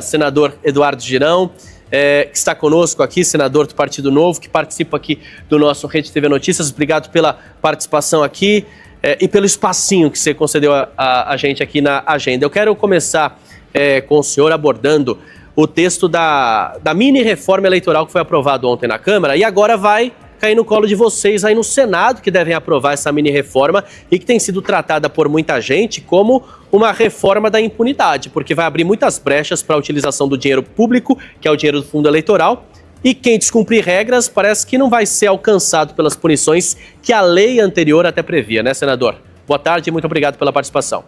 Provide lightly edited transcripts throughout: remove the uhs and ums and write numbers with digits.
senador Eduardo Girão, que está conosco aqui, senador do Partido Novo, que participa aqui do nosso Rede TV Notícias. Obrigado pela participação aqui e pelo espacinho que você concedeu a gente aqui na agenda. Eu quero começar com o senhor abordando o texto da mini-reforma eleitoral que foi aprovado ontem na Câmara e agora vai cair no colo de vocês aí no Senado, que devem aprovar essa mini-reforma e que tem sido tratada por muita gente como uma reforma da impunidade, porque vai abrir muitas brechas para a utilização do dinheiro público, que é o dinheiro do fundo eleitoral, e quem descumprir regras parece que não vai ser alcançado pelas punições que a lei anterior até previa, né, senador? Boa tarde e muito obrigado pela participação.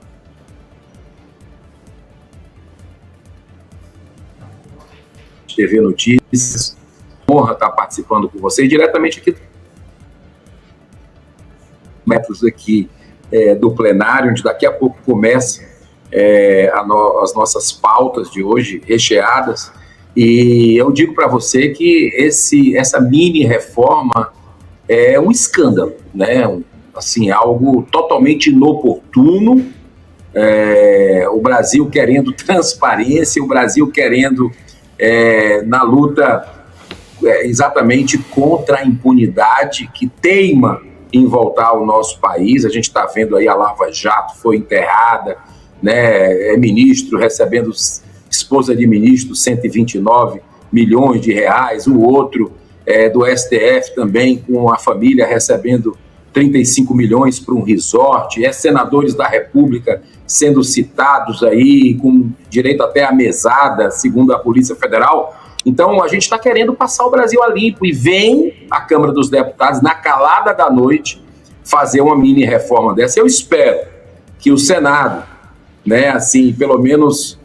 TV Notícias, honra estar participando com vocês diretamente aqui metros aqui do plenário, onde daqui a pouco começa as nossas pautas de hoje recheadas, e eu digo para você que essa mini reforma é um escândalo, né? Assim, algo totalmente inoportuno, o Brasil querendo transparência, o Brasil querendo na luta exatamente contra a impunidade que teima em voltar ao nosso país. A gente está vendo aí a Lava Jato foi enterrada, né? Ministro recebendo, esposa de ministro, 129 milhões de reais, o outro do STF também com a família recebendo 35 milhões para um resort, senadores da República sendo citados aí com direito até à mesada, segundo a Polícia Federal. Então, a gente está querendo passar o Brasil a limpo e vem a Câmara dos Deputados, na calada da noite, fazer uma mini-reforma dessa. Eu espero que o Senado, né, assim, pelo menos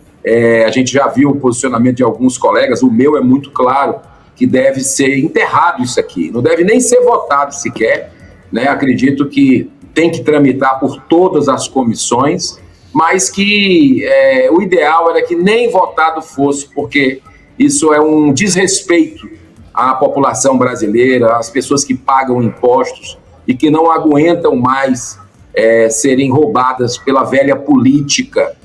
a gente já viu o posicionamento de alguns colegas, o meu é muito claro, que deve ser enterrado isso aqui, não deve nem ser votado sequer, né? Acredito que tem que tramitar por todas as comissões, mas que o ideal era que nem votado fosse, porque isso é um desrespeito à população brasileira, às pessoas que pagam impostos e que não aguentam mais serem roubadas pela velha política.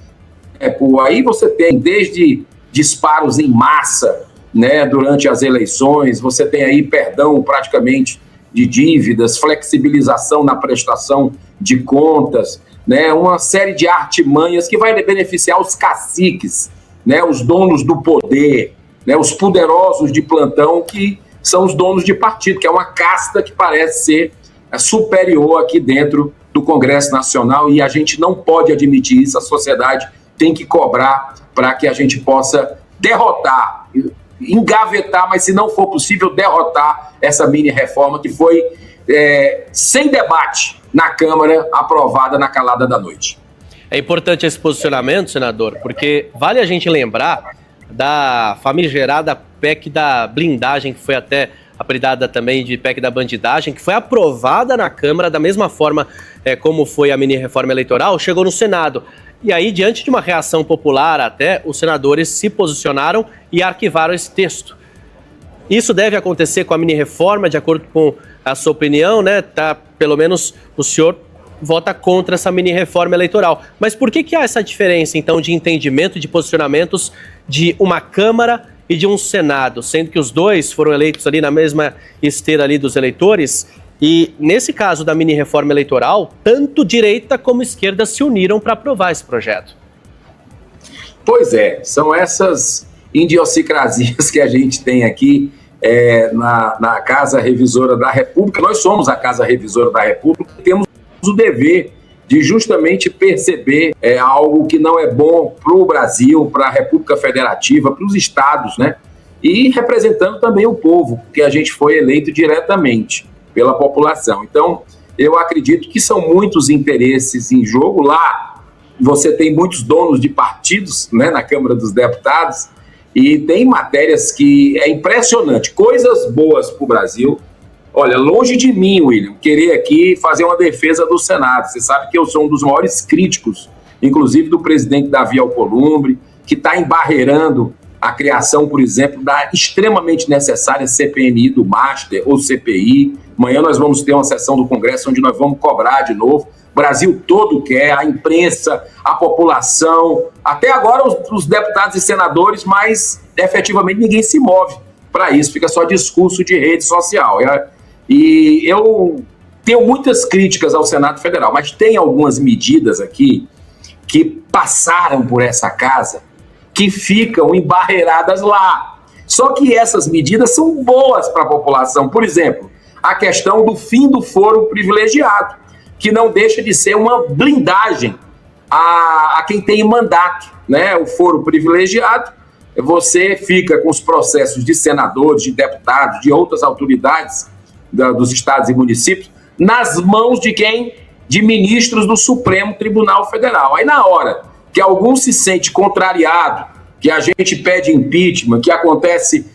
Aí você tem desde disparos em massa, né, durante as eleições, você tem aí perdão praticamente de dívidas, flexibilização na prestação de contas, né, uma série de artimanhas que vai beneficiar os caciques, né, os donos do poder, né, os poderosos de plantão, que são os donos de partido, que é uma casta que parece ser superior aqui dentro do Congresso Nacional, e a gente não pode admitir isso. A sociedade tem que cobrar para que a gente possa derrotar, engavetar, mas se não for possível, derrotar essa mini-reforma que foi sem debate na Câmara, aprovada na calada da noite. É importante esse posicionamento, senador, porque vale a gente lembrar da famigerada PEC da blindagem, que foi até apelidada também de PEC da bandidagem, que foi aprovada na Câmara da mesma forma como foi a mini-reforma eleitoral, chegou no Senado. E aí, diante de uma reação popular até, os senadores se posicionaram e arquivaram esse texto. Isso deve acontecer com a mini-reforma, de acordo com a sua opinião, né? Pelo menos o senhor vota contra essa mini-reforma eleitoral. Mas por que há essa diferença, então, de entendimento e de posicionamentos de uma Câmara e de um Senado, sendo que os dois foram eleitos ali na mesma esteira ali dos eleitores? E, nesse caso da mini-reforma eleitoral, tanto direita como esquerda se uniram para aprovar esse projeto. Pois são essas idiosincrasias que a gente tem aqui na Casa Revisora da República. Nós somos a Casa Revisora da República e temos o dever de justamente perceber algo que não é bom para o Brasil, para a República Federativa, para os estados, né? E representando também o povo, porque a gente foi eleito diretamente pela população. Então, eu acredito que são muitos interesses em jogo. Lá você tem muitos donos de partidos, né, na Câmara dos Deputados, e tem matérias que é impressionante, coisas boas para o Brasil. Olha, longe de mim, William, querer aqui fazer uma defesa do Senado. Você sabe que eu sou um dos maiores críticos, inclusive do presidente Davi Alcolumbre, que está embarreirando a criação, por exemplo, da extremamente necessária CPMI do Master ou CPI. Amanhã nós vamos ter uma sessão do Congresso onde nós vamos cobrar de novo, Brasil todo quer, a imprensa, a população, até agora os deputados e senadores, mas efetivamente ninguém se move para isso, fica só discurso de rede social. E eu tenho muitas críticas ao Senado Federal, mas tem algumas medidas aqui que passaram por essa casa, que ficam embarreiradas lá. Só que essas medidas são boas para a população. Por exemplo, a questão do fim do foro privilegiado, que não deixa de ser uma blindagem a quem tem mandato, né? O foro privilegiado, você fica com os processos de senadores, de deputados, de outras autoridades dos estados e municípios, nas mãos de quem? De ministros do Supremo Tribunal Federal. Aí na hora que algum se sente contrariado, que a gente pede impeachment, que acontece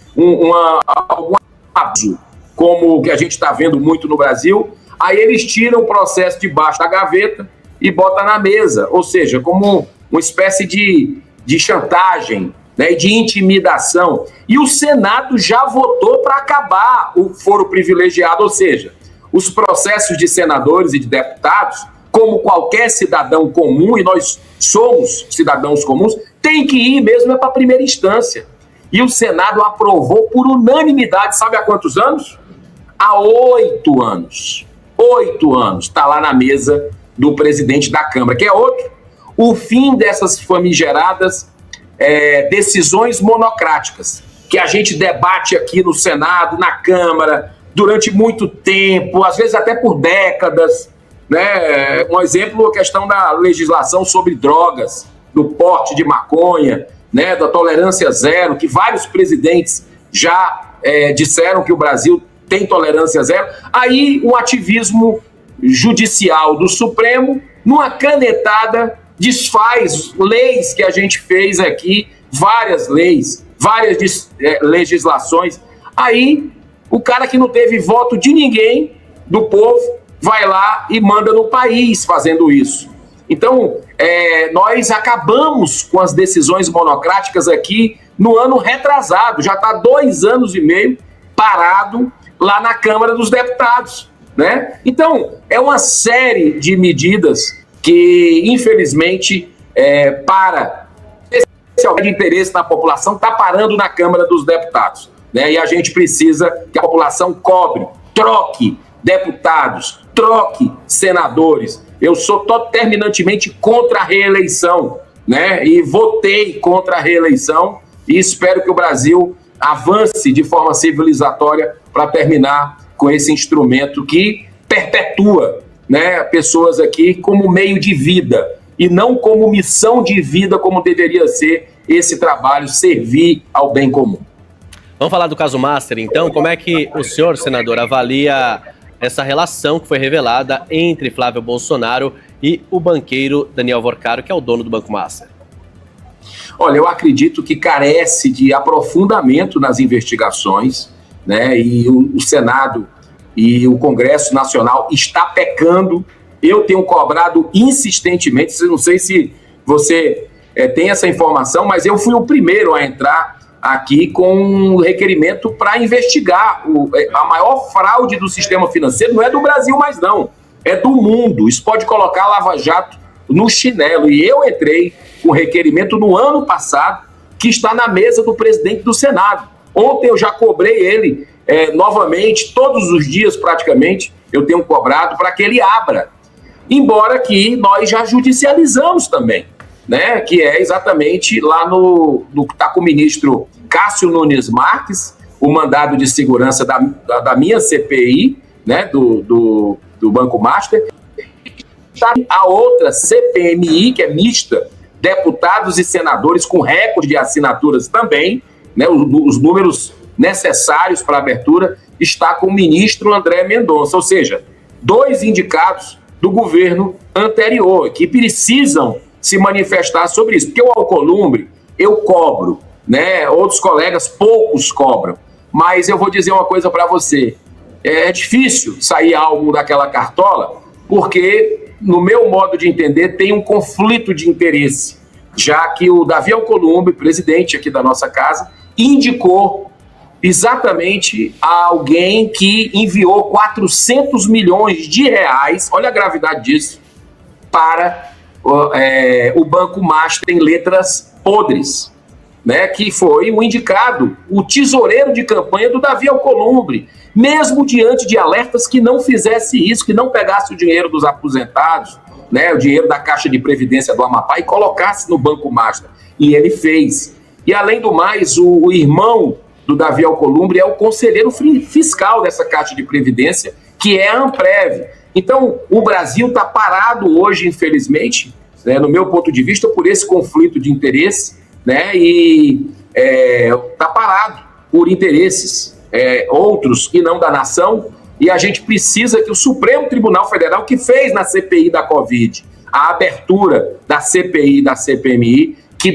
algum abuso, como o que a gente está vendo muito no Brasil, aí eles tiram o processo debaixo da gaveta e botam na mesa, ou seja, como uma espécie de chantagem, né, e de intimidação. E o Senado já votou para acabar o foro privilegiado, ou seja, os processos de senadores e de deputados, como qualquer cidadão comum, e nós somos cidadãos comuns, tem que ir mesmo para a primeira instância. E o Senado aprovou por unanimidade, sabe há quantos anos? Há 8 anos. 8 anos. Está lá na mesa do presidente da Câmara, que é outro. O fim dessas famigeradas decisões monocráticas, que a gente debate aqui no Senado, na Câmara, durante muito tempo, às vezes até por décadas, né? Um exemplo, a questão da legislação sobre drogas, do porte de maconha, né? Da tolerância zero, que vários presidentes já disseram que o Brasil tem tolerância zero. Aí um ativismo judicial do Supremo, numa canetada, desfaz leis que a gente fez aqui, várias leis, várias legislações. Aí o cara que não teve voto de ninguém, do povo, vai lá e manda no país fazendo isso. Então, nós acabamos com as decisões monocráticas aqui no ano retrasado. Já está 2 anos e meio parado lá na Câmara dos Deputados, né? Então, é uma série de medidas que, infelizmente, especialmente de interesse na população, está parando na Câmara dos Deputados, né? E a gente precisa que a população cobre, troque deputados, troque senadores. Eu sou terminantemente contra a reeleição, né? E votei contra a reeleição e espero que o Brasil avance de forma civilizatória para terminar com esse instrumento que perpetua, né, pessoas aqui como meio de vida e não como missão de vida, como deveria ser esse trabalho, servir ao bem comum. Vamos falar do caso Master, então. Como é que o senhor, senador, avalia essa relação que foi revelada entre Flávio Bolsonaro e o banqueiro Daniel Vorcaro, que é o dono do Banco Master? Olha, eu acredito que carece de aprofundamento nas investigações, né, e o Senado e o Congresso Nacional está pecando. Eu tenho cobrado insistentemente, não sei se você tem essa informação, mas eu fui o primeiro a entrar aqui com um requerimento para investigar a maior fraude do sistema financeiro. Não é do Brasil mais não, é do mundo. Isso pode colocar a Lava Jato no chinelo. E eu entrei com requerimento no ano passado, que está na mesa do presidente do Senado. Ontem eu já cobrei ele novamente, todos os dias praticamente, eu tenho cobrado para que ele abra. Embora que nós já judicializamos também, né? Que é exatamente lá no que está com o ministro Cássio Nunes Marques, o mandado de segurança da minha CPI, né? Do Banco Master. A outra CPMI, que é mista, deputados e senadores com recorde de assinaturas também, né? Os números necessários para a abertura, está com o ministro André Mendonça, ou seja, 2 indicados do governo anterior, que precisam se manifestar sobre isso, porque o Alcolumbre eu cobro, né? Outros colegas, poucos cobram, mas eu vou dizer uma coisa para você, é difícil sair algo daquela cartola, porque no meu modo de entender tem um conflito de interesse, já que o Davi Alcolumbre, presidente aqui da nossa casa, indicou exatamente a alguém que enviou 400 milhões de reais, olha a gravidade disso, para o Banco Master em letras podres, né, que foi o indicado, o tesoureiro de campanha do Davi Alcolumbre, mesmo diante de alertas que não fizesse isso, que não pegasse o dinheiro dos aposentados, né, o dinheiro da Caixa de Previdência do Amapá e colocasse no Banco Master. E ele fez. E, além do mais, o irmão do Davi Alcolumbre é o conselheiro fiscal dessa Caixa de Previdência, que é a Amprev. Então, o Brasil está parado hoje, infelizmente, né, no meu ponto de vista, por esse conflito de interesse, né, e está parado por interesses outros e não da nação, e a gente precisa que o Supremo Tribunal Federal, que fez na CPI da Covid a abertura da CPI e da CPMI, que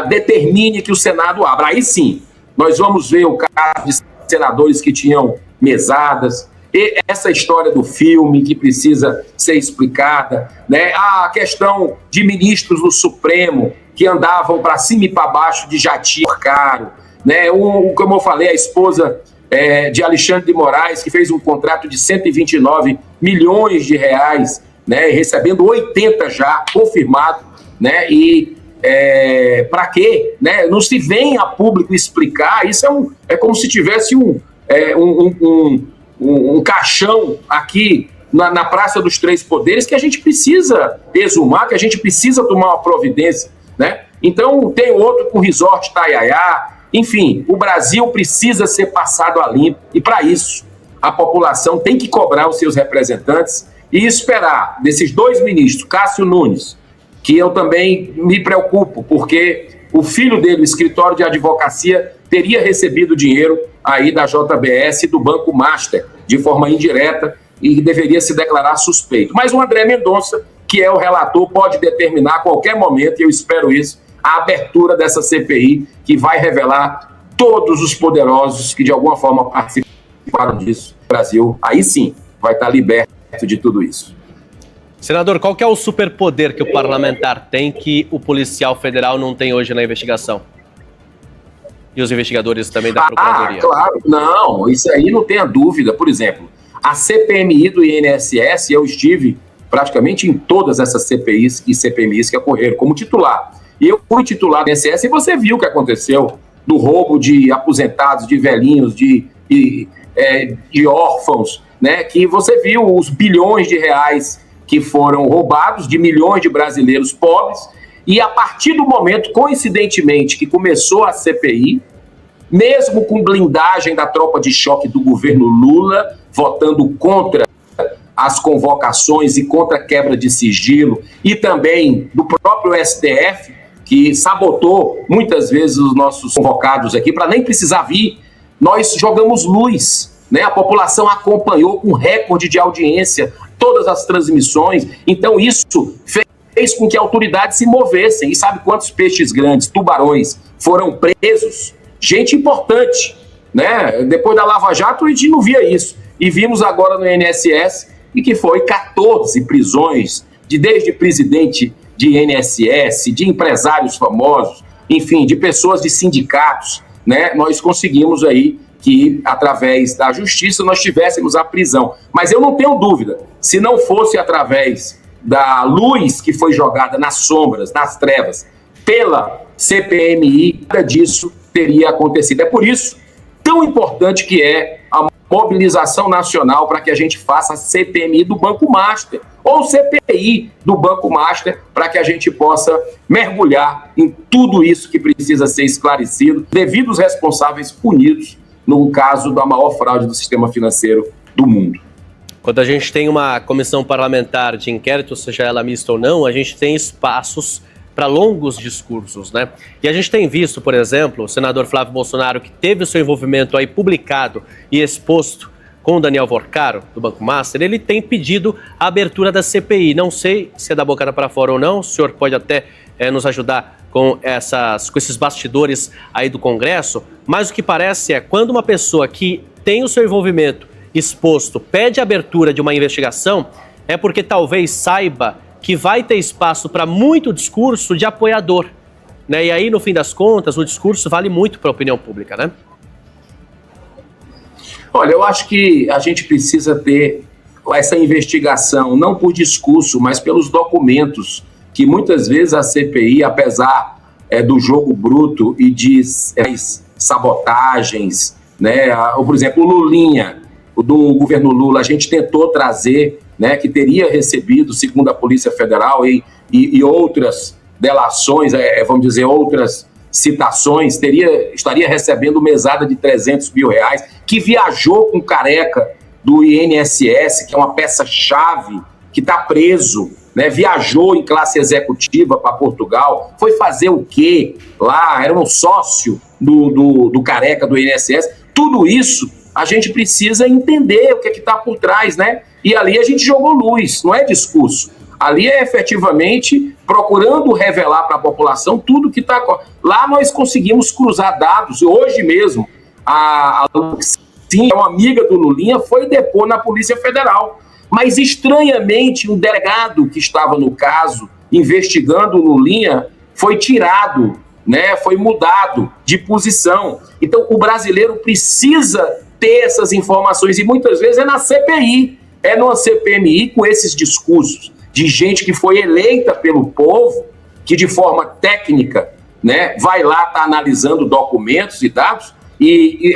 determine que o Senado abra. Aí sim, nós vamos ver o caso de senadores que tinham mesadas, e essa história do filme que precisa ser explicada, né? A questão de ministros do Supremo que andavam para cima e para baixo de jatinho caro, né? Como eu falei, a esposa de Alexandre de Moraes, que fez um contrato de 129 milhões de reais, né? Recebendo 80 já confirmado, né? E para quê? Né? Não se vem a público explicar. Isso é como se tivesse um caixão aqui na Praça dos Três Poderes que a gente precisa exumar, que a gente precisa tomar uma providência, né? Então tem outro com o Resort Taiaiá. Enfim, o Brasil precisa ser passado a limpo, e para isso a população tem que cobrar os seus representantes e esperar desses dois ministros, Cássio Nunes, que eu também me preocupo, porque o filho dele, o escritório de advocacia, teria recebido dinheiro aí da JBS e do Banco Master, de forma indireta, e deveria se declarar suspeito. Mas o André Mendonça, que é o relator, pode determinar a qualquer momento, e eu espero isso, a abertura dessa CPI, que vai revelar todos os poderosos que de alguma forma participaram disso. O Brasil, aí sim, vai estar liberto de tudo isso. Senador, qual que é o superpoder que o parlamentar tem que o policial federal não tem hoje na investigação? E os investigadores também da Procuradoria? Claro, não, isso aí não tenha dúvida. Por exemplo, a CPMI do INSS, eu estive praticamente em todas essas CPIs e CPMIs que ocorreram como titular. E eu fui titular do INSS e você viu o que aconteceu do roubo de aposentados, de velhinhos, de órfãos, né? Que você viu os bilhões de reais que foram roubados de milhões de brasileiros pobres, e a partir do momento, coincidentemente, que começou a CPI, mesmo com blindagem da tropa de choque do governo Lula, votando contra as convocações e contra a quebra de sigilo, e também do próprio STF, que sabotou muitas vezes os nossos convocados aqui, para nem precisar vir, nós jogamos luz, né? A população acompanhou com recorde de audiência todas as transmissões, então isso fez com que autoridades se movessem. E sabe quantos peixes grandes, tubarões, foram presos? Gente importante, né? Depois da Lava Jato a gente não via isso, e vimos agora no INSS, e que foi 14 prisões, desde presidente de INSS, de empresários famosos, enfim, de pessoas de sindicatos, né? Nós conseguimos aí que, através da justiça, nós tivéssemos a prisão. Mas eu não tenho dúvida, se não fosse através da luz que foi jogada nas sombras, nas trevas, pela CPMI, nada disso teria acontecido. É por isso tão importante que é a mobilização nacional para que a gente faça a CPMI do Banco Master, ou CPI do Banco Master, para que a gente possa mergulhar em tudo isso que precisa ser esclarecido, devido os responsáveis punidos no caso da maior fraude do sistema financeiro do mundo. Quando a gente tem uma comissão parlamentar de inquérito, seja ela mista ou não, a gente tem espaços para longos discursos, né? E a gente tem visto, por exemplo, o senador Flávio Bolsonaro, que teve o seu envolvimento aí publicado e exposto com o Daniel Vorcaro, do Banco Master, ele tem pedido a abertura da CPI. Não sei se é da boca para fora ou não, o senhor pode até nos ajudar com esses bastidores aí do Congresso, mas o que parece é, quando uma pessoa que tem o seu envolvimento exposto pede a abertura de uma investigação, é porque talvez saiba que vai ter espaço para muito discurso de apoiador, né? E aí, no fim das contas, o discurso vale muito para a opinião pública, né? Olha, eu acho que a gente precisa ter essa investigação, não por discurso, mas pelos documentos, que muitas vezes a CPI, apesar do jogo bruto e de sabotagens, né, por exemplo, o Lulinha, do governo Lula, a gente tentou trazer, né, que teria recebido, segundo a Polícia Federal, e outras delações, vamos dizer, outras citações, estaria recebendo mesada de R$300 mil, que viajou com Careca do INSS, que é uma peça-chave, que está preso, né, viajou em classe executiva para Portugal, foi fazer o quê lá? Era um sócio do Careca do INSS. Tudo isso a gente precisa entender o que está por trás, né? E ali a gente jogou luz, não é discurso. Ali é efetivamente procurando revelar para a população tudo que está... Lá nós conseguimos cruzar dados. Hoje mesmo, a Sim, uma amiga do Lulinha, foi depor na Polícia Federal. Mas, estranhamente, um delegado que estava no caso, investigando o Lulinha, foi tirado, né, foi mudado de posição. Então, o brasileiro precisa ter essas informações, e muitas vezes é na CPI, é numa CPMI com esses discursos de gente que foi eleita pelo povo, que de forma técnica, né, vai lá, está analisando documentos e dados e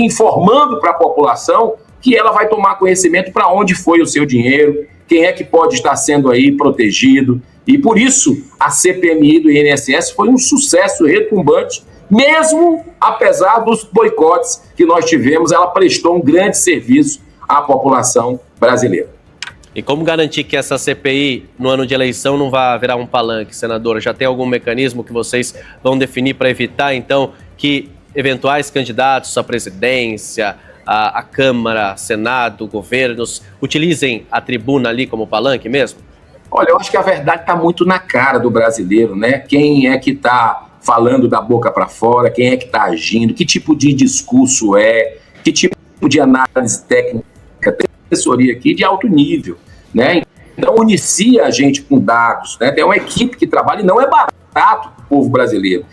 informando para a população que ela vai tomar conhecimento para onde foi o seu dinheiro, quem é que pode estar sendo aí protegido. E por isso a CPMI do INSS foi um sucesso retumbante, mesmo apesar dos boicotes que nós tivemos, ela prestou um grande serviço à população brasileira. E como garantir que essa CPI, no ano de eleição, não vai virar um palanque, senador? Já tem algum mecanismo que vocês vão definir para evitar, então, que eventuais candidatos à presidência, à Câmara, Senado, governos, utilizem a tribuna ali como palanque mesmo? Olha, eu acho que a verdade está muito na cara do brasileiro, né? Quem é que está falando da boca para fora, quem é que está agindo, que tipo de discurso que tipo de análise técnica, tem assessoria aqui de alto nível, né? Então, inicia a gente com dados, né? Tem uma equipe que trabalha e não é barato para o povo brasileiro.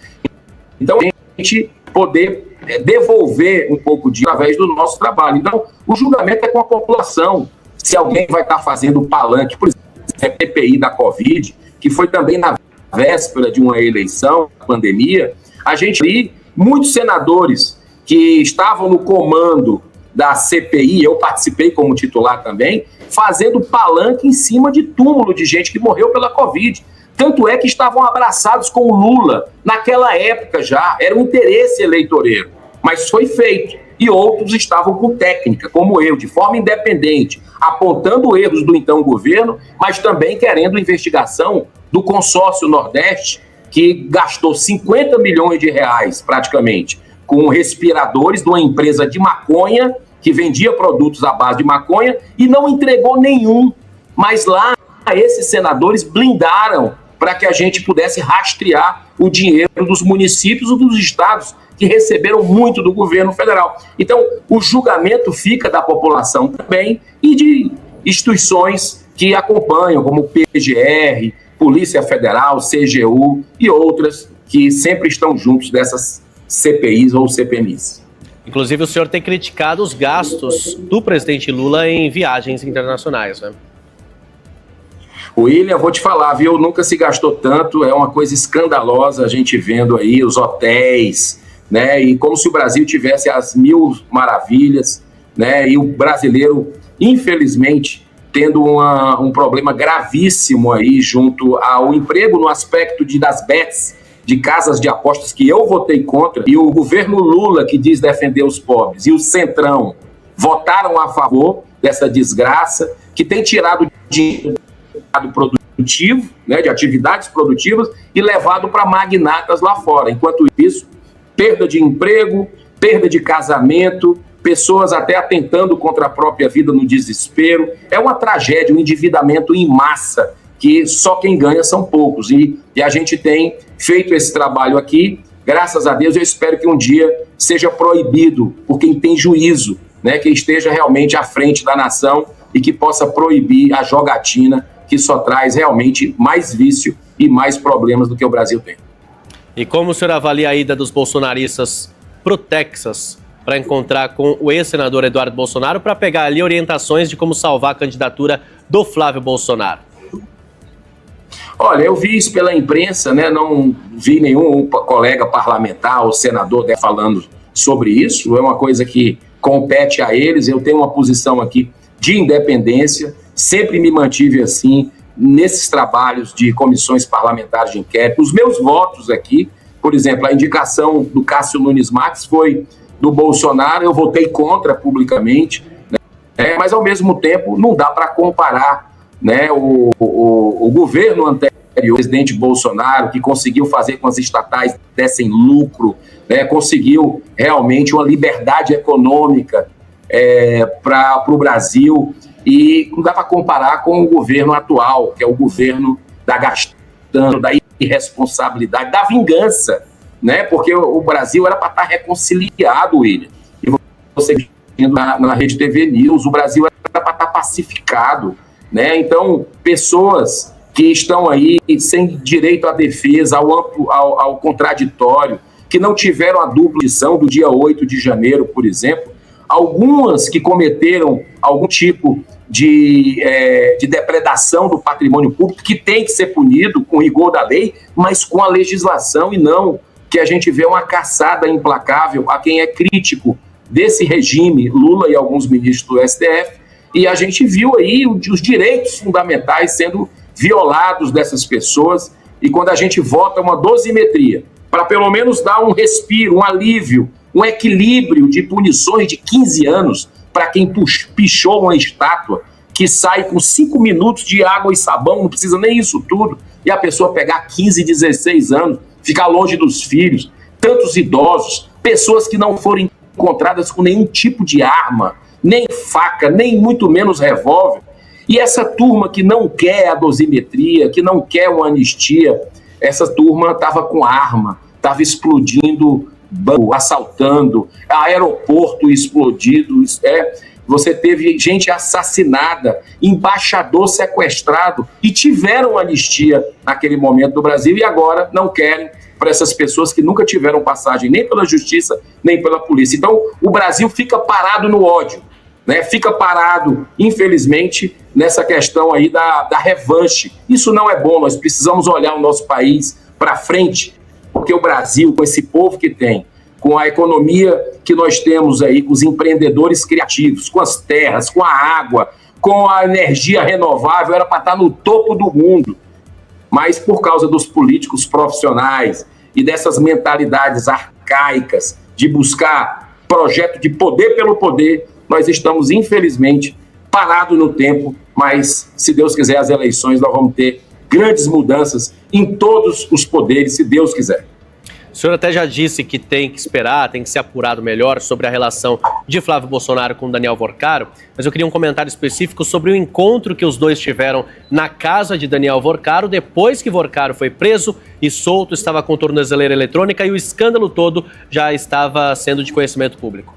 Então, a gente poder devolver um pouco disso através do nosso trabalho. Então, o julgamento é com a população. Se alguém vai estar fazendo palanque, por exemplo, a CPI da Covid, que foi também na véspera de uma eleição, pandemia, a gente viu muitos senadores que estavam no comando da CPI, eu participei como titular também, fazendo palanque em cima de túmulo de gente que morreu pela Covid. Tanto é que estavam abraçados com o Lula, naquela época já, era um interesse eleitoreiro, mas foi feito. E outros estavam com técnica, como eu, de forma independente, apontando erros do então governo, mas também querendo investigação do consórcio Nordeste, que gastou 50 milhões de reais, praticamente, com respiradores de uma empresa de maconha, que vendia produtos à base de maconha, e não entregou nenhum. Mas lá, esses senadores blindaram para que a gente pudesse rastrear o dinheiro dos municípios ou dos estados que receberam muito do governo federal. Então, o julgamento fica da população também e de instituições que acompanham, como o PGR, Polícia Federal, CGU e outras que sempre estão juntos dessas CPIs ou CPMIs. Inclusive, o senhor tem criticado os gastos do presidente Lula em viagens internacionais, né? William, vou te falar, viu? Nunca se gastou tanto, é uma coisa escandalosa a gente vendo aí os hotéis, né? E como se o Brasil tivesse as mil maravilhas, né? E o brasileiro, infelizmente, tendo um problema gravíssimo aí junto ao emprego no aspecto das bets, de casas de apostas, que eu votei contra, e o governo Lula, que diz defender os pobres, e o Centrão votaram a favor dessa desgraça, que tem tirado dinheiro produtivo, né, de atividades produtivas, e levado para magnatas lá fora. Enquanto isso, perda de emprego, perda de casamento, pessoas até atentando contra a própria vida no desespero. É uma tragédia, um endividamento em massa, que só quem ganha são poucos. E a gente tem feito esse trabalho aqui, graças a Deus. Eu espero que um dia seja proibido por quem tem juízo, né, que esteja realmente à frente da nação e que possa proibir a jogatina, que só traz realmente mais vício e mais problemas do que o Brasil tem. E como o senhor avalia a ida dos bolsonaristas pro Texas para encontrar com o ex-senador Eduardo Bolsonaro para pegar ali orientações de como salvar a candidatura do Flávio Bolsonaro? Olha, eu vi isso pela imprensa, né? Não vi nenhum colega parlamentar ou senador falando sobre isso. É uma coisa que compete a eles. Eu tenho uma posição aqui de independência, sempre me mantive assim nesses trabalhos de comissões parlamentares de inquérito. Os meus votos aqui, por exemplo, a indicação do Cássio Nunes Marques foi do Bolsonaro, eu votei contra publicamente, né? Mas ao mesmo tempo não dá para comparar, né, o governo anterior, o presidente Bolsonaro, que conseguiu fazer com as estatais dessem lucro, né, conseguiu realmente uma liberdade econômica para o Brasil, e não dá para comparar com o governo atual, que é o governo da gastança, da irresponsabilidade, da vingança, né? Porque o Brasil era para estar reconciliado, William. E você vendo na Rede TV News, o Brasil era para estar pacificado, né? Então, pessoas que estão aí sem direito à defesa, ao contraditório, que não tiveram a dupla lição do dia 8 de janeiro, por exemplo, algumas que cometeram algum tipo de depredação do patrimônio público, que tem que ser punido com rigor da lei, mas com a legislação, e não que a gente vê uma caçada implacável a quem é crítico desse regime, Lula e alguns ministros do STF, e a gente viu aí os direitos fundamentais sendo violados dessas pessoas, e quando a gente vota uma dosimetria, para pelo menos dar um respiro, um alívio, um equilíbrio de punições de 15 anos para quem pichou uma estátua que sai com 5 minutos de água e sabão, não precisa nem isso tudo, e a pessoa pegar 15, 16 anos, ficar longe dos filhos, tantos idosos, pessoas que não foram encontradas com nenhum tipo de arma, nem faca, nem muito menos revólver, e essa turma que não quer a dosimetria, que não quer uma anistia, essa turma estava com arma, estava explodindo banco, assaltando, aeroporto explodido, você teve gente assassinada, embaixador sequestrado, e tiveram anistia naquele momento do Brasil, e agora não querem para essas pessoas que nunca tiveram passagem nem pela justiça, nem pela polícia. Então, o Brasil fica parado no ódio, né? Fica parado, infelizmente, nessa questão aí da revanche. Isso não é bom, nós precisamos olhar o nosso país para frente, porque o Brasil, com esse povo que tem, com a economia que nós temos aí, com os empreendedores criativos, com as terras, com a água, com a energia renovável, era para estar no topo do mundo. Mas por causa dos políticos profissionais e dessas mentalidades arcaicas de buscar projeto de poder pelo poder, nós estamos, infelizmente, parados no tempo, mas, se Deus quiser, as eleições nós vamos ter grandes mudanças em todos os poderes, se Deus quiser. O senhor até já disse que tem que esperar, tem que ser apurado melhor sobre a relação de Flávio Bolsonaro com Daniel Vorcaro, mas eu queria um comentário específico sobre o encontro que os dois tiveram na casa de Daniel Vorcaro, depois que Vorcaro foi preso e solto, estava com tornozeleira eletrônica e o escândalo todo já estava sendo de conhecimento público.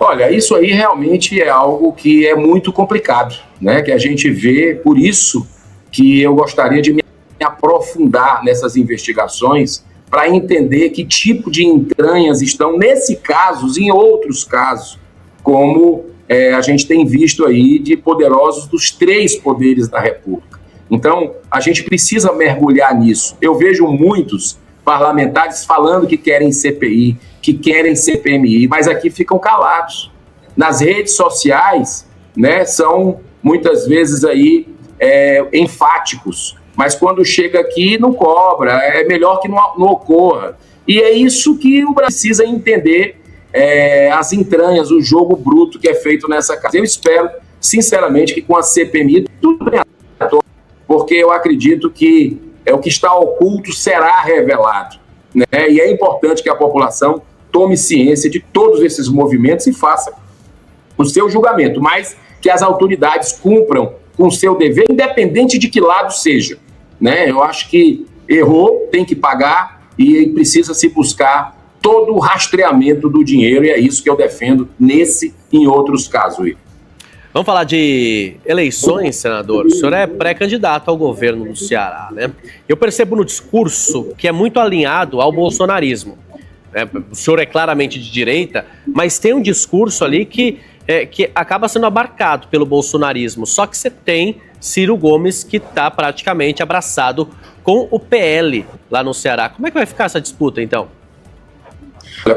Olha, isso aí realmente é algo que é muito complicado, né? Que a gente vê, por isso que eu gostaria de me aprofundar nessas investigações para entender que tipo de entranhas estão nesse caso e em outros casos, como a gente tem visto aí de poderosos dos 3 poderes da República. Então, a gente precisa mergulhar nisso. Eu vejo muitos parlamentares falando que querem CPI, que querem CPMI, mas aqui ficam calados. Nas redes sociais, né, são muitas vezes aí enfáticos, mas quando chega aqui não cobra, é melhor que não ocorra. E é isso que o Brasil precisa entender, as entranhas, o jogo bruto que é feito nessa casa. Eu espero, sinceramente, que com a CPMI tudo bem, porque eu acredito que o que está oculto será revelado, né? E é importante que a população tome ciência de todos esses movimentos e faça o seu julgamento, mas que as autoridades cumpram com o seu dever, independente de que lado seja, né? Eu acho que errou, tem que pagar e precisa se buscar todo o rastreamento do dinheiro, e é isso que eu defendo nesse e em outros casos. Vamos falar de eleições, senador. O senhor é pré-candidato ao governo do Ceará, né? Eu percebo no discurso que é muito alinhado ao bolsonarismo. né? O senhor é claramente de direita, mas tem um discurso ali que acaba sendo abarcado pelo bolsonarismo. Só que você tem Ciro Gomes que está praticamente abraçado com o PL lá no Ceará. Como é que vai ficar essa disputa, então?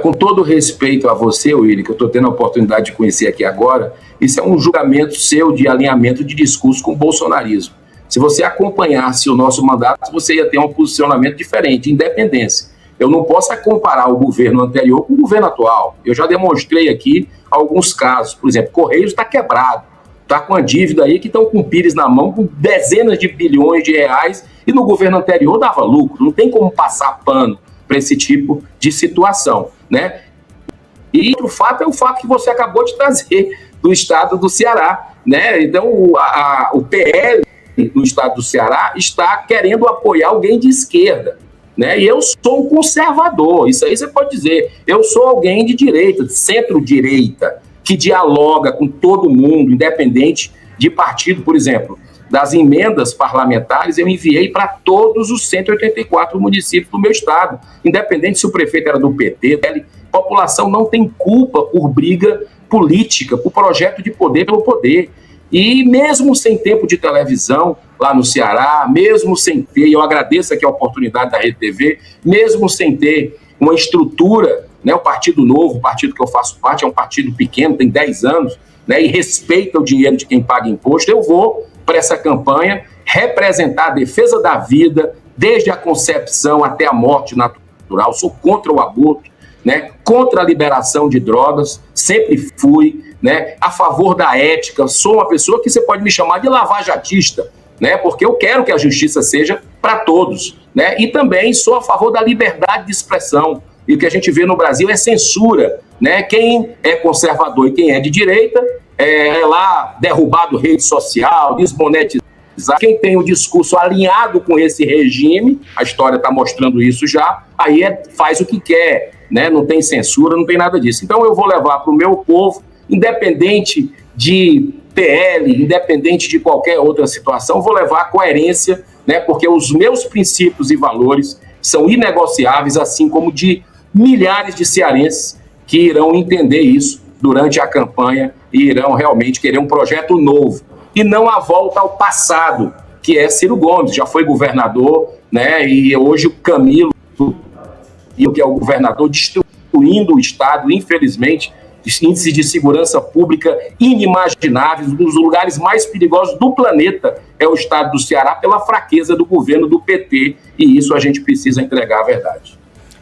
Com todo respeito a você, Willy, que eu estou tendo a oportunidade de conhecer aqui agora, isso é um julgamento seu de alinhamento de discurso com o bolsonarismo. Se você acompanhasse o nosso mandato, você ia ter um posicionamento diferente, de independência. Eu não posso comparar o governo anterior com o governo atual. Eu já demonstrei aqui alguns casos. Por exemplo, Correios está quebrado, está com a dívida aí que estão com o Pires na mão, com dezenas de bilhões de reais, e no governo anterior dava lucro. Não tem como passar pano para esse tipo de situação, né? E outro fato é o fato que você acabou de trazer do estado do Ceará, né? Então, o PL no estado do Ceará está querendo apoiar alguém de esquerda, né? E eu sou um conservador, isso aí você pode dizer. Eu sou alguém de direita, de centro-direita, que dialoga com todo mundo, independente de partido. Por exemplo, das emendas parlamentares, eu enviei para todos os 184 municípios do meu estado, independente se o prefeito era do PT. A população não tem culpa por briga política, por projeto de poder pelo poder. E mesmo sem tempo de televisão lá no Ceará, mesmo sem ter, e eu agradeço aqui a oportunidade da Rede TV, mesmo sem ter uma estrutura, né, o Partido Novo, o partido que eu faço parte, é um partido pequeno, tem 10 anos, né, e respeita o dinheiro de quem paga imposto, eu vou para essa campanha representar a defesa da vida, desde a concepção até a morte natural. Sou contra o aborto, né, contra a liberação de drogas, sempre fui, né, a favor da ética. Sou uma pessoa que você pode me chamar de lavajatista, né, porque eu quero que a justiça seja para todos, né, e também sou a favor da liberdade de expressão. E o que a gente vê no Brasil é censura, né? Quem é conservador e quem é de direita é lá derrubado rede social, desmonetizado. Quem tem o discurso alinhado com esse regime, a história está mostrando isso já, aí faz o que quer, né? Não tem censura, não tem nada disso. Então eu vou levar para o meu povo, independente de PL, independente de qualquer outra situação, vou levar a coerência, né? Porque os meus princípios e valores são inegociáveis, assim como de milhares de cearenses que irão entender isso durante a campanha e irão realmente querer um projeto novo. E não a volta ao passado, que é Ciro Gomes, já foi governador, né? E hoje o Camilo, que é o governador, destruindo o Estado, infelizmente, índices de segurança pública inimagináveis, um dos lugares mais perigosos do planeta é o Estado do Ceará, pela fraqueza do governo do PT, e isso a gente precisa entregar a verdade.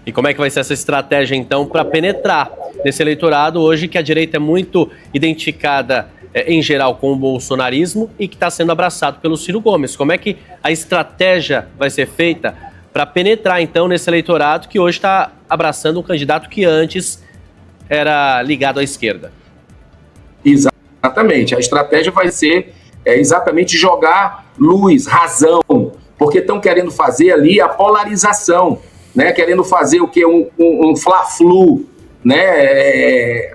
E como é que vai ser essa estratégia, então, para penetrar nesse eleitorado hoje que a direita é muito identificada, em geral, com o bolsonarismo e que está sendo abraçado pelo Ciro Gomes? Como é que a estratégia vai ser feita para penetrar, então, nesse eleitorado que hoje está abraçando um candidato que antes era ligado à esquerda? Exatamente. A estratégia vai ser exatamente jogar luz, razão, porque estão querendo fazer ali a polarização, né, querendo fazer o quê? Um fla-flu, né,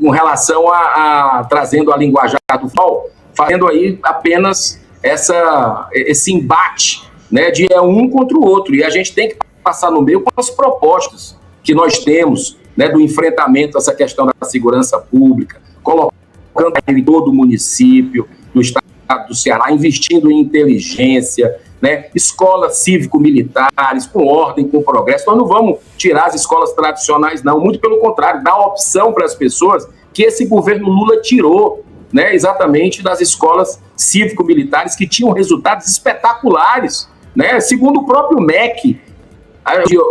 com relação a trazendo a linguajar do futebol, fazendo aí apenas esse embate, né, de um contra o outro. E a gente tem que passar no meio com as propostas que nós temos, né, do enfrentamento a essa questão da segurança pública, colocando em todo o município, do estado do Ceará, investindo em inteligência, né, escolas cívico-militares, com ordem, com progresso. Nós não vamos tirar as escolas tradicionais, não, muito pelo contrário, dar opção para as pessoas que esse governo Lula tirou, né, exatamente das escolas cívico-militares que tinham resultados espetaculares, né, segundo o próprio MEC,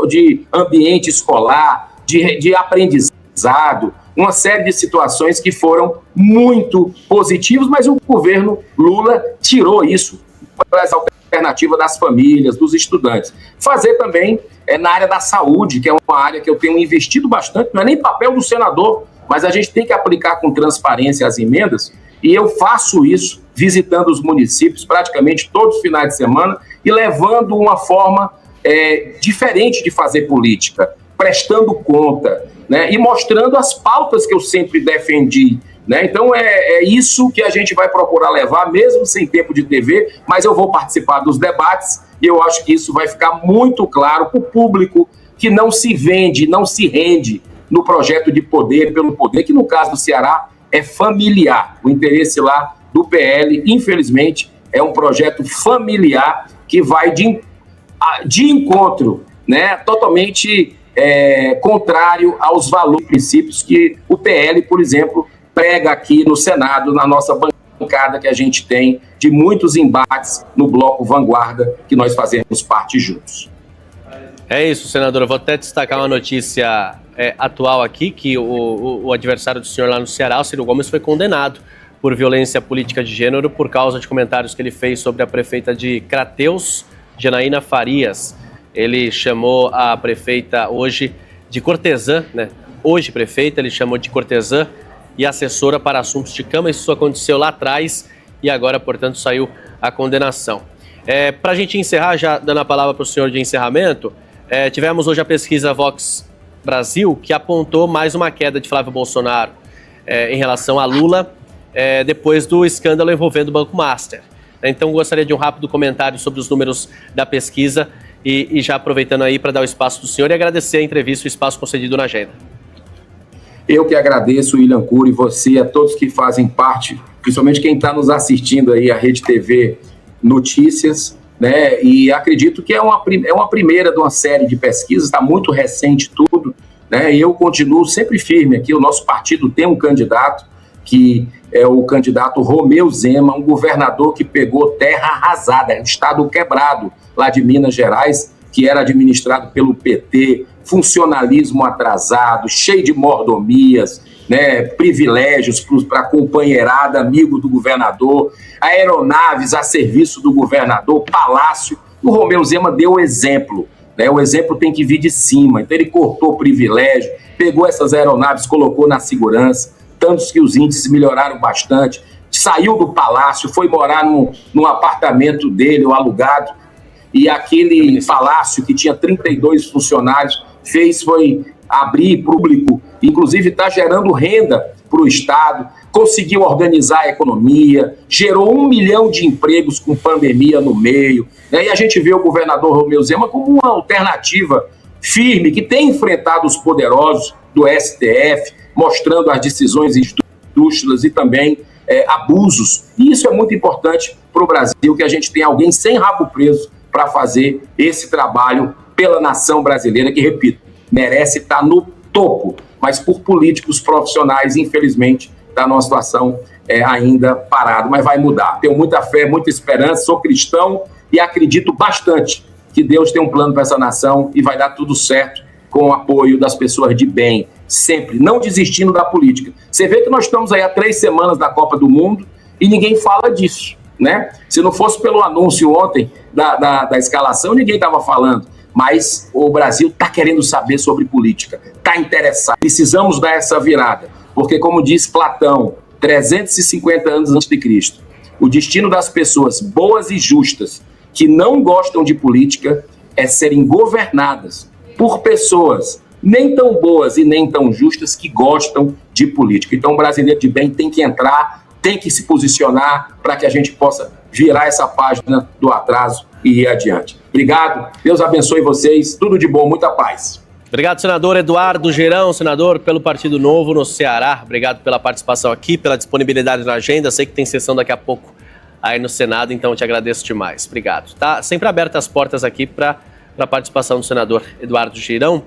de ambiente escolar, de aprendizado, uma série de situações que foram muito positivas, mas o governo Lula tirou isso para as alternativas das famílias, dos estudantes. Fazer também na área da saúde, que é uma área que eu tenho investido bastante, não é nem papel do senador, mas a gente tem que aplicar com transparência as emendas, e eu faço isso visitando os municípios praticamente todos os finais de semana e levando uma forma diferente de fazer política, prestando conta, né, e mostrando as pautas que eu sempre defendi, né? Então é isso que a gente vai procurar levar, mesmo sem tempo de TV, mas eu vou participar dos debates e eu acho que isso vai ficar muito claro para o público que não se vende, não se rende no projeto de poder pelo poder, que no caso do Ceará é familiar. O interesse lá do PL, infelizmente, é um projeto familiar que vai de encontro, né, totalmente contrário aos valores e princípios que o PL, por exemplo, prega aqui no Senado, na nossa bancada que a gente tem de muitos embates no Bloco Vanguarda, que nós fazemos parte juntos. É isso, senador. Eu vou até destacar uma notícia atual aqui, que o adversário do senhor lá no Ceará, o Ciro Gomes, foi condenado por violência política de gênero por causa de comentários que ele fez sobre a prefeita de Crateús, Janaína Farias. Ele chamou a prefeita hoje de cortesã, né? Hoje prefeita, ele chamou de cortesã e assessora para assuntos de cama. Isso aconteceu lá atrás e agora, portanto, saiu a condenação. Para a gente encerrar, já dando a palavra para o senhor de encerramento, tivemos hoje a pesquisa Vox Brasil, que apontou mais uma queda de Flávio Bolsonaro em relação a Lula, depois do escândalo envolvendo o Banco Master. Então, gostaria de um rápido comentário sobre os números da pesquisa e já aproveitando aí para dar o espaço do senhor e agradecer a entrevista e o espaço concedido na agenda. Eu que agradeço, William Cury, você, a todos que fazem parte, principalmente quem está nos assistindo aí, a Rede TV Notícias, né? E acredito que é uma primeira de uma série de pesquisas, está muito recente tudo, né? E eu continuo sempre firme aqui. O nosso partido tem um candidato, que é o candidato Romeu Zema, um governador que pegou terra arrasada, estado quebrado lá de Minas Gerais, que era administrado pelo PT, funcionalismo atrasado, cheio de mordomias, né, privilégios para a companheirada, amigo do governador, aeronaves a serviço do governador, palácio. O Romeu Zema deu o exemplo, né? O exemplo tem que vir de cima. Então ele cortou privilégio, pegou essas aeronaves, colocou na segurança, tantos que os índices melhoraram bastante, saiu do palácio, foi morar num apartamento dele, o alugado, e aquele palácio que tinha 32 funcionários, foi abrir público, inclusive está gerando renda para o Estado, conseguiu organizar a economia, gerou 1 milhão de empregos com pandemia no meio, né? E a gente vê o governador Romeu Zema como uma alternativa firme, que tem enfrentado os poderosos do STF, mostrando as decisões injustas e também abusos. E isso é muito importante para o Brasil, que a gente tem alguém sem rabo preso para fazer esse trabalho pela nação brasileira, que, repito, merece estar no topo, mas por políticos profissionais, infelizmente, está numa situação ainda parado, mas vai mudar. Tenho muita fé, muita esperança, sou cristão e acredito bastante que Deus tem um plano para essa nação e vai dar tudo certo com o apoio das pessoas de bem, sempre, não desistindo da política. Você vê que nós estamos aí há 3 semanas da Copa do Mundo e ninguém fala disso, né? Se não fosse pelo anúncio ontem da escalação, ninguém estava falando. Mas o Brasil está querendo saber sobre política, está interessado. Precisamos dar essa virada, porque, como diz Platão, 350 anos antes de Cristo, o destino das pessoas boas e justas que não gostam de política é serem governadas por pessoas nem tão boas e nem tão justas que gostam de política. Então, o brasileiro de bem tem que entrar, tem que se posicionar para que a gente possa virar essa página do atraso e ir adiante. Obrigado, Deus abençoe vocês, tudo de bom, muita paz. Obrigado, senador Eduardo Girão, senador pelo Partido Novo no Ceará. Obrigado pela participação aqui, pela disponibilidade na agenda. Sei que tem sessão daqui a pouco aí no Senado, então eu te agradeço demais. Obrigado. Tá sempre abertas as portas aqui para a participação do senador Eduardo Girão.